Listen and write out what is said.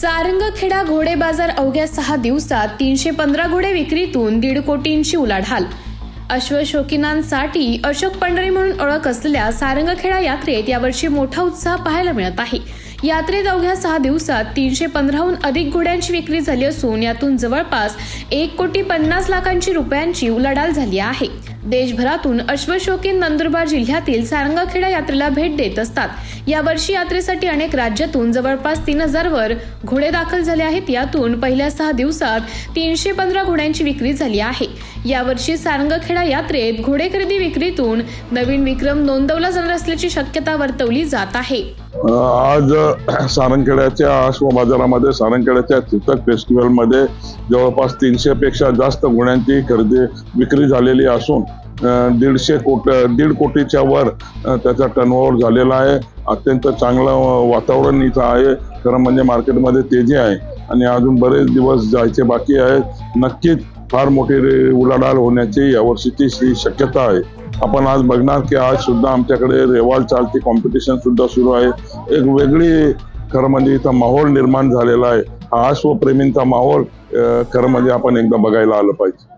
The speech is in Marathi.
सारंगखेडा घोडे बाजार अवघ्या 6 दिवसात 315 घोडे विक्रीतून 1.5 कोटींची उलाढाल। अश्वशौकीनांसाठी अशोक पंढरी म्हणून ओळख असलेल्या सारंगखेडा यात्रेत यावर्षी मोठा उत्साह पाहायला मिळत आहे। यात्रेत अवघ्या 6 दिवसात 315हून अधिक घोड्यांची विक्री झाली असून यातून जवळपास 1,50,00,000 रुपयांची उलाढाल झाली आहे। देशभरातून अश्वशौकीन नंदुरबार जिल्ह्यातील सारंगखेडा यात्रेला भेट देत असतात। यावर्षी यात्रेसाठी अनेक राज्यातून जवळपास 3,000 वर घोडे दाखल झाले आहेत। यातून पहिल्या 6 दिवसात 315 घोड्यांची विक्री झाली आहे। यावर्षी सारंगखेडा यात्रेत घोडे खरेदी विक्रीतून नवीन विक्रम नोंदवला जाणार असल्याची शक्यता वर्तवली जात आहे। आज सारंगखेड्याच्या अश्व बाजारामध्ये सारंगखेड्याच्या चितक फेस्टिवल मध्ये जवळपास 300 पेक्षा जास्त घोड्यांची विक्री झालेली असून 1.5 कोटीच्या वर त्याचा टर्नओव्हर झालेला आहे। अत्यंत चांगलं वातावरण इथं आहे। खरं म्हणजे मार्केटमध्ये तेजी आहे आणि अजून बरेच दिवस जायचे बाकी आहेत। नक्कीच फार मोठी उलाढाल होण्याची यावर्षीची शक्यता आहे। आपण आज बघणार की आज सुद्धा आमच्याकडे रेवाल चालती कॉम्पिटिशन सुद्धा सुरू आहे। एक वेगळी खरं म्हणजे इथं माहोल निर्माण झालेला आहे। हा अश्वप्रेमींचा माहोल खरं म्हणजे आपण एकदा बघायला आलं पाहिजे।